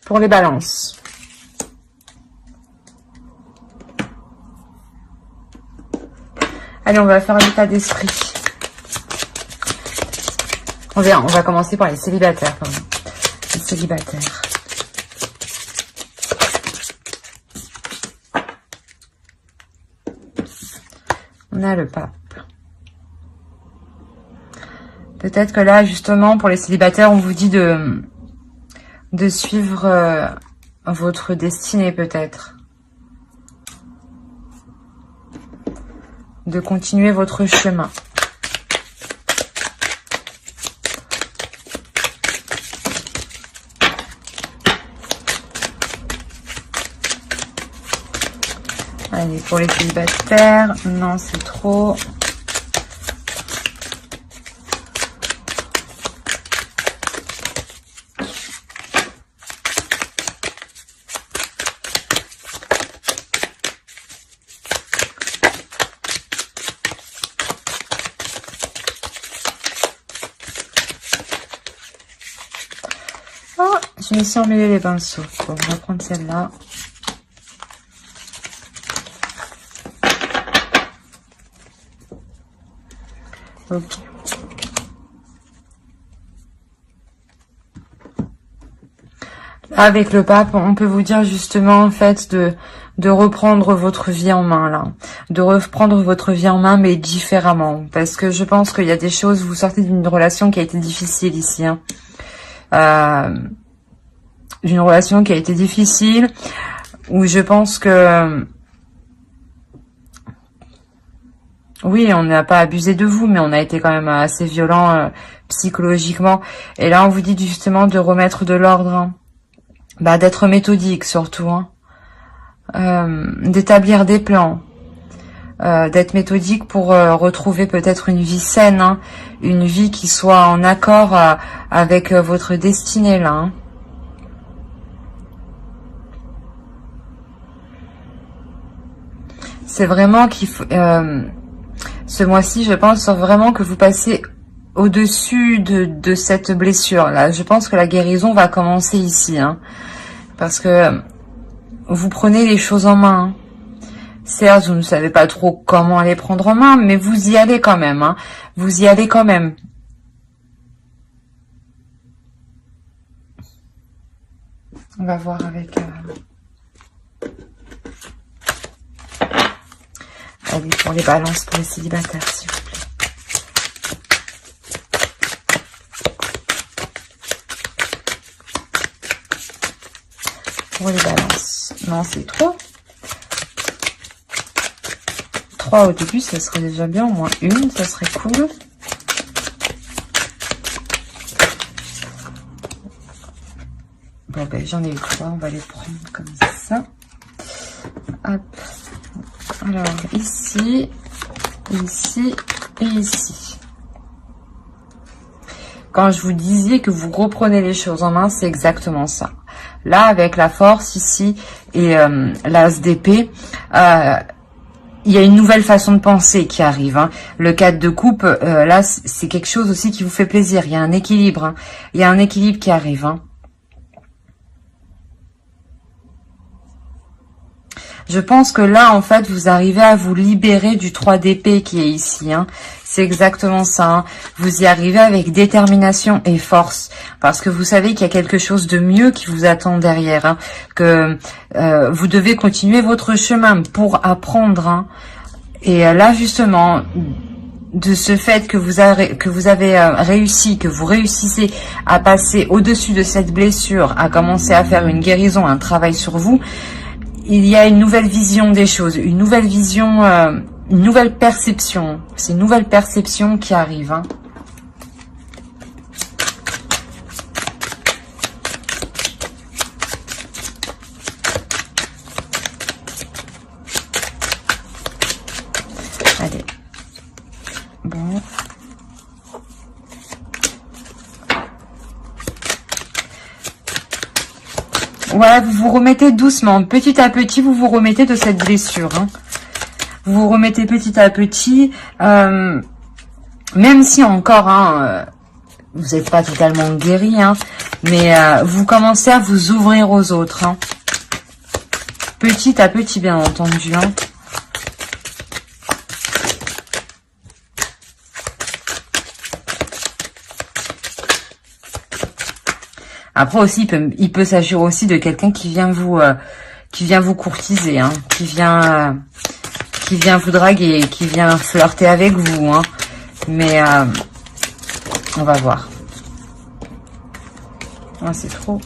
pour les balances. Allez, on va faire l'état d'esprit. On va commencer par les célibataires. Pardon. Les célibataires. On a le pape. Peut-être que là, justement, pour les célibataires, on vous dit de suivre votre destinée, peut-être. De continuer votre chemin. Allez, pour les célibataires, non, c'est trop. Oh, je me suis emmêlé les pinceaux. Bon, on va prendre celle-là. Ok. Avec le pape, on peut vous dire justement en fait de reprendre votre vie en main là, de reprendre votre vie en main mais différemment, parce que je pense qu'il y a des choses, vous sortez d'une relation qui a été difficile ici, hein. D'une relation qui a été difficile, où je pense que oui, on n'a pas abusé de vous, mais on a été quand même assez violent psychologiquement. Et là, on vous dit justement de remettre de l'ordre, hein. Bah, d'être méthodique surtout, hein. D'établir des plans, d'être méthodique pour retrouver peut-être une vie saine, hein. Une vie qui soit en accord avec votre destinée là, hein. C'est vraiment qu'il faut... ce mois-ci, je pense vraiment que vous passez au-dessus de cette blessure-là. Je pense que la guérison va commencer ici, hein, parce que vous prenez les choses en main. Certes, vous ne savez pas trop comment les prendre en main, mais vous y allez quand même, hein. Vous y allez quand même. On va voir avec... Allez, pour les balances, pour les célibataires, s'il vous plaît. Pour les balances. Non, c'est trop. 3 au début, ça serait déjà bien. Au moins une, ça serait cool. Bon, ben, j'en ai eu 3. On va les prendre comme ça. Hop. Alors, ici, ici et ici. Quand je vous disais que vous reprenez les choses en main, c'est exactement ça. Là, avec la force ici et l'as d'épée, il y a une nouvelle façon de penser qui arrive, hein. Le 4 de coupe, là, c'est quelque chose aussi qui vous fait plaisir. Il y a un équilibre, hein. Il y a un équilibre qui arrive, hein. Je pense que là, en fait, vous arrivez à vous libérer du 3 d'épée qui est ici, hein. C'est exactement ça, hein. Vous y arrivez avec détermination et force. Parce que vous savez qu'il y a quelque chose de mieux qui vous attend derrière, hein. Que vous devez continuer votre chemin pour apprendre, hein. Et là, justement, de ce fait que vous avez réussi, que vous réussissez à passer au-dessus de cette blessure, à commencer à faire une guérison, un travail sur vous, il y a une nouvelle vision des choses, une nouvelle vision, une nouvelle perception. C'est une nouvelle perception qui arrive, hein. Allez. Bon. Voilà, vous vous remettez doucement, petit à petit, vous vous remettez de cette blessure, hein. Vous vous remettez petit à petit, même si encore, hein, vous n'êtes pas totalement guéri, hein, Mais vous commencez à vous ouvrir aux autres. Hein. Petit à petit, bien entendu. Hein. Après aussi, il peut s'agir aussi de quelqu'un qui vient vous courtiser, hein, qui vient vous draguer, qui vient flirter avec vous. Hein. Mais on va voir. Oh, c'est trop.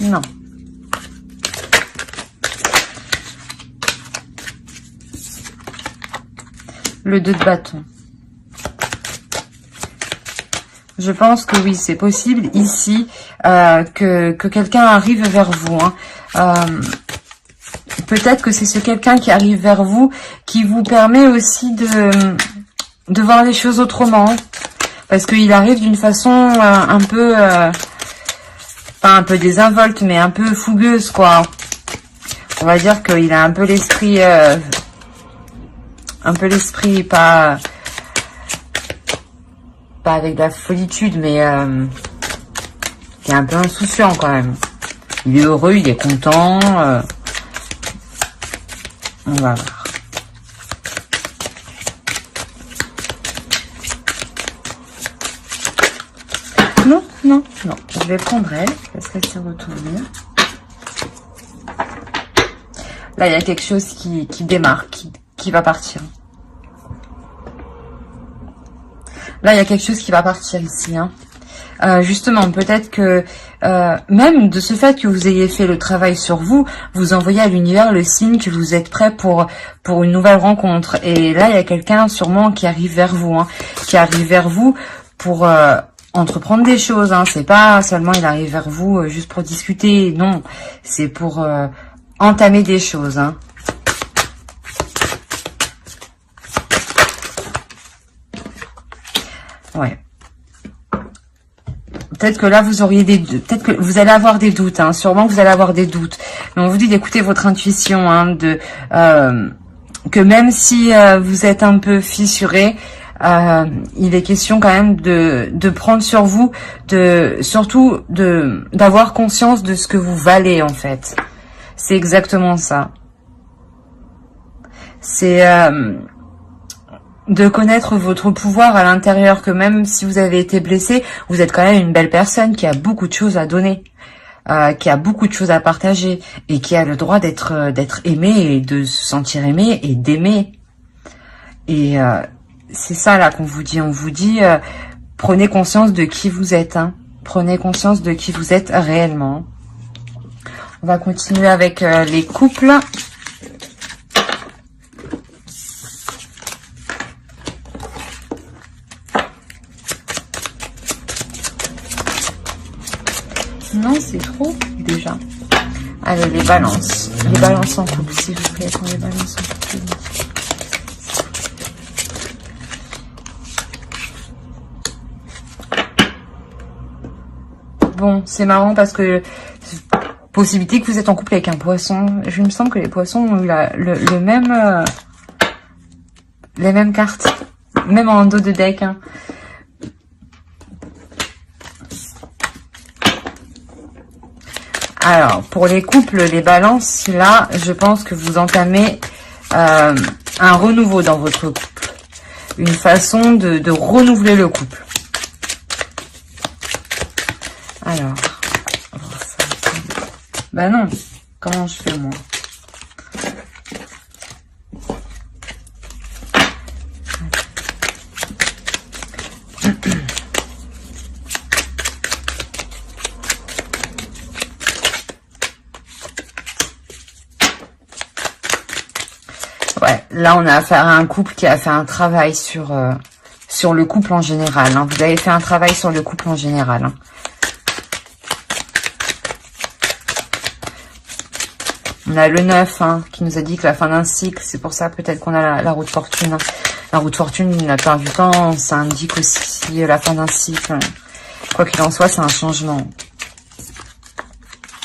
Non. Le 2 de bâton. Je pense que oui, c'est possible ici que quelqu'un arrive vers vous. Hein. Peut-être que c'est ce quelqu'un qui arrive vers vous qui vous permet aussi de voir les choses autrement. Parce qu'il arrive d'une façon un peu... pas un peu désinvolte, mais un peu fougueuse, quoi. On va dire qu'il a un peu l'esprit... pas avec de la folitude, mais qui est un peu insouciant quand même. Il est heureux, il est content. On va voir. Non, non, non. Je vais prendre elle, parce qu'elle s'est retournée. Là, il y a quelque chose qui démarre, qui va partir. Là, il y a quelque chose qui va partir ici. Hein. Justement, peut-être que même de ce fait que vous ayez fait le travail sur vous, vous envoyez à l'univers le signe que vous êtes prêt pour une nouvelle rencontre. Et là, il y a quelqu'un sûrement qui arrive vers vous, hein, qui arrive vers vous pour entreprendre des choses. Hein. C'est pas seulement il arrive vers vous juste pour discuter, non, c'est pour entamer des choses. Hein. Ouais. Peut-être que là, vous auriez peut-être que vous allez avoir des doutes, hein. Sûrement que vous allez avoir des doutes. Mais on vous dit d'écouter votre intuition, hein, que même si vous êtes un peu fissuré, il est question quand même de prendre sur vous, surtout d'avoir conscience de ce que vous valez, en fait. C'est exactement ça. C'est... de connaître votre pouvoir à l'intérieur, que même si vous avez été blessé, vous êtes quand même une belle personne qui a beaucoup de choses à donner, qui a beaucoup de choses à partager et qui a le droit d'être aimé et de se sentir aimé et d'aimer. Et c'est ça là qu'on vous dit. On vous dit prenez conscience de qui vous êtes. Hein. Prenez conscience de qui vous êtes réellement. On va continuer avec les couples. Non, c'est trop, déjà. Allez, les balances. Les balances en couple, s'il vous plaît, pour les balances en couple. Bon, c'est marrant parce que... Possibilité que vous êtes en couple avec un poisson. Je me semble que les poissons ont eu le même... les mêmes cartes. Même en dos de deck, hein. Alors, pour les couples, les balances, là, je pense que vous entamez un renouveau dans votre couple. Une façon de renouveler le couple. Alors, bah non, comment je fais moi? Ouais, là on a affaire à un couple qui a fait un travail sur le couple en général. Hein. Vous avez fait un travail sur le couple en général. Hein. On a le 9 hein, qui nous a dit que la fin d'un cycle, c'est pour ça peut-être qu'on a la roue de fortune. Hein. La roue de fortune, la plupart du temps, ça indique aussi la fin d'un cycle. Quoi qu'il en soit, c'est un changement.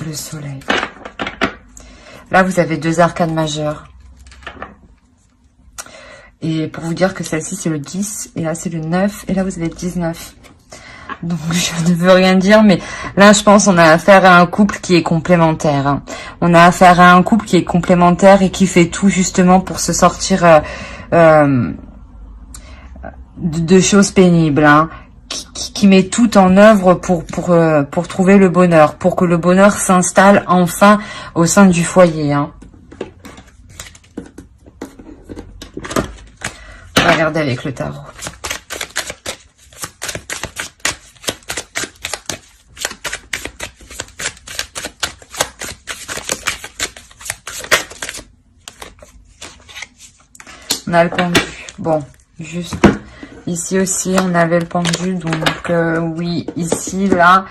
le soleil. Là, vous avez 2 arcanes majeures. Et pour vous dire que celle-ci, c'est le 10. Et là, c'est le 9. Et là, vous avez le 19. Donc, je ne veux rien dire. Mais là, je pense qu'on a affaire à un couple qui est complémentaire. Hein. On a affaire à un couple qui est complémentaire et qui fait tout, justement, pour se sortir de choses pénibles. Hein. Qui met tout en œuvre pour trouver le bonheur. Pour que le bonheur s'installe enfin au sein du foyer. Hein. On va regarder avec le tarot. On a le pendu. Bon, juste ici aussi, on avait le pendu. Donc, oui, ici, là,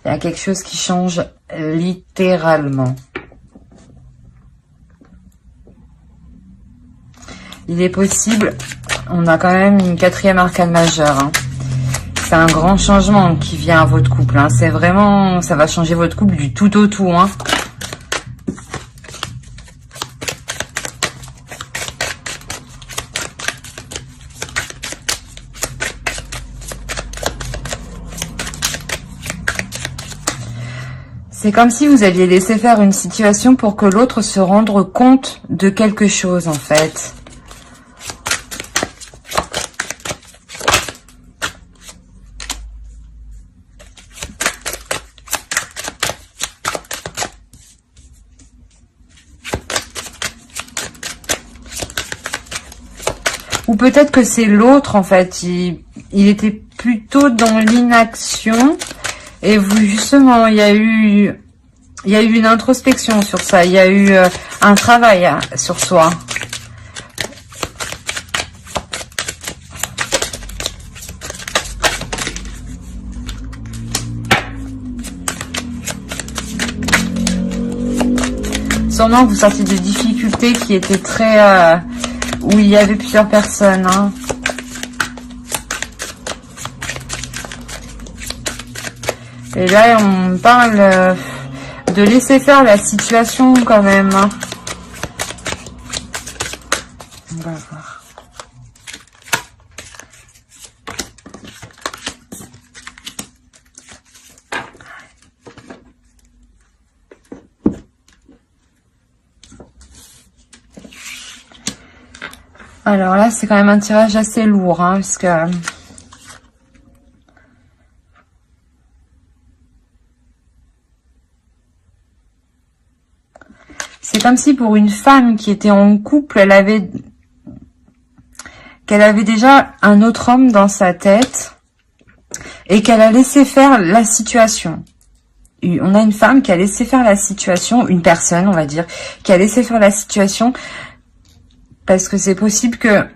il y a quelque chose qui change littéralement. Il est possible... On a quand même une 4e arcane majeure. Hein. C'est un grand changement qui vient à votre couple. Hein. C'est vraiment... Ça va changer votre couple du tout au tout. Hein. C'est comme si vous aviez laissé faire une situation pour que l'autre se rende compte de quelque chose, en fait. Ou peut-être que c'est l'autre, en fait. Il était plutôt dans l'inaction. Et vous, justement, il y a eu une introspection sur ça. Il y a eu un travail sur soi. Sûrement, vous sortez de difficultés qui étaient très... où il y avait plusieurs personnes. Hein. Et là, on parle de laisser faire la situation quand même. Hein. On va voir. Alors là, c'est quand même un tirage assez lourd, hein, parce que... C'est comme si pour une femme qui était en couple, qu'elle avait déjà un autre homme dans sa tête et qu'elle a laissé faire la situation. On a une femme qui a laissé faire la situation, une personne, on va dire, qui a laissé faire la situation parce que c'est possible que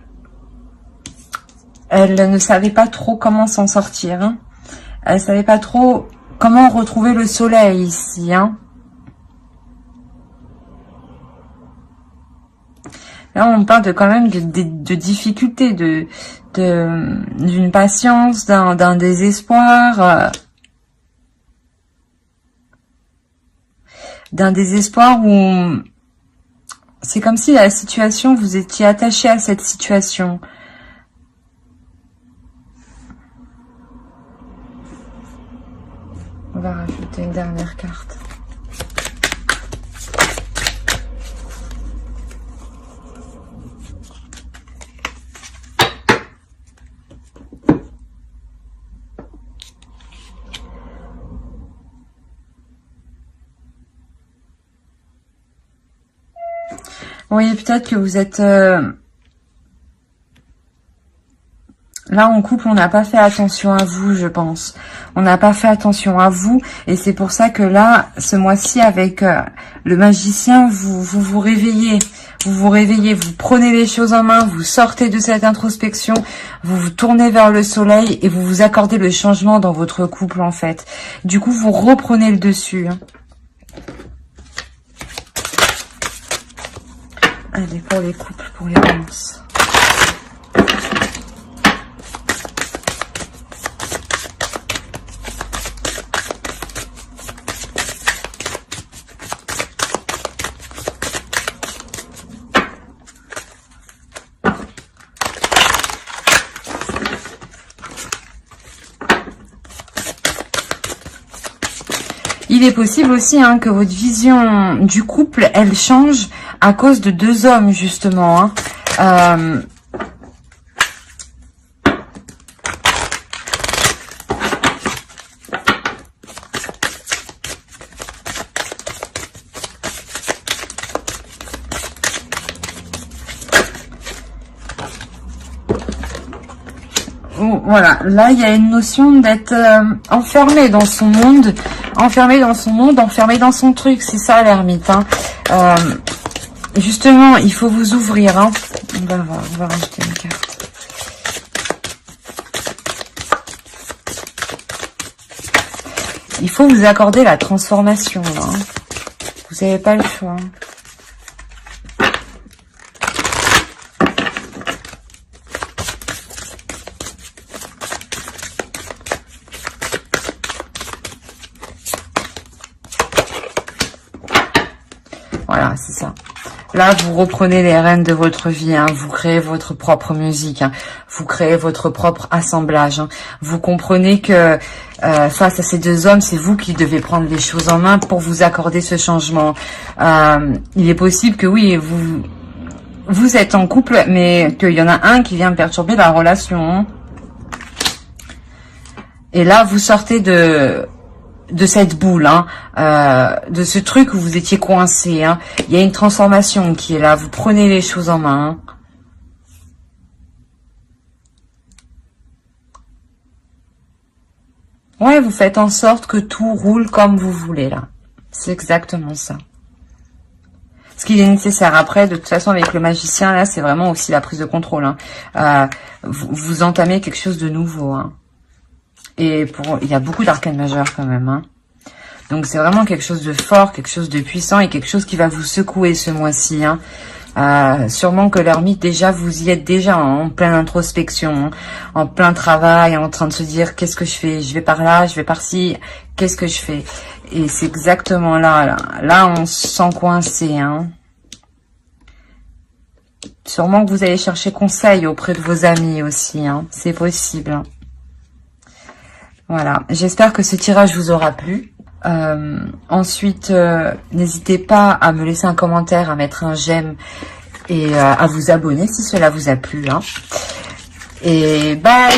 elle ne savait pas trop comment s'en sortir. Hein. Elle savait pas trop comment retrouver le soleil ici, hein. Là, on parle quand même de difficultés, d'une patience, d'un désespoir, où c'est comme si la situation, vous étiez attaché à cette situation. On va rajouter une dernière carte. Oui, peut-être que vous êtes... Là, en couple, on n'a pas fait attention à vous, je pense. On n'a pas fait attention à vous. Et c'est pour ça que là, ce mois-ci, avec le magicien, vous réveillez. Vous réveillez, vous prenez les choses en main, vous sortez de cette introspection, vous vous tournez vers le soleil et vous vous accordez le changement dans votre couple, en fait. Du coup, vous reprenez le dessus. Hein. Allez, pour les couples, pour les balances. Il est possible aussi hein, que votre vision du couple, elle change à cause de deux hommes, justement. Hein. Voilà, là il y a une notion d'être enfermé dans son monde, enfermé dans son truc, c'est ça l'ermite. Hein. Justement, il faut vous ouvrir. Hein. On va rajouter une carte. Il faut vous accorder la transformation. Là, hein. Vous n'avez pas le choix. Voilà, c'est ça. Là, vous reprenez les rênes de votre vie. Hein. Vous créez votre propre musique. Hein. Vous créez votre propre assemblage. Hein. Vous comprenez que face à ces deux hommes, c'est vous qui devez prendre les choses en main pour vous accorder ce changement. Il est possible que oui, vous êtes en couple, mais qu'il y en a un qui vient perturber la relation. Hein. Et là, vous sortez de cette boule, hein, de ce truc où vous étiez coincé. Hein. Il y a une transformation qui est là. Vous prenez les choses en main. Hein. Ouais, vous faites en sorte que tout roule comme vous voulez, là. C'est exactement ça. Ce qu'il est nécessaire. Après, de toute façon, avec le magicien, là, c'est vraiment aussi la prise de contrôle. Hein. Vous entamez quelque chose de nouveau. Hein. Et il y a beaucoup d'arcanes majeures quand même. Hein. Donc, c'est vraiment quelque chose de fort, quelque chose de puissant et quelque chose qui va vous secouer ce mois-ci. Hein. Sûrement que l'ermite, déjà, vous y êtes déjà en pleine introspection, hein, en plein travail, en train de se dire qu'est-ce que je fais, je vais par là, je vais par-ci, qu'est-ce que je fais. Et c'est exactement là. Là, on se sent coincé. Hein. Sûrement que vous allez chercher conseil auprès de vos amis aussi. Hein. C'est possible. Hein. Voilà. J'espère que ce tirage vous aura plu. Ensuite, n'hésitez pas à me laisser un commentaire, à mettre un j'aime et à vous abonner si cela vous a plu. Hein. Et bye!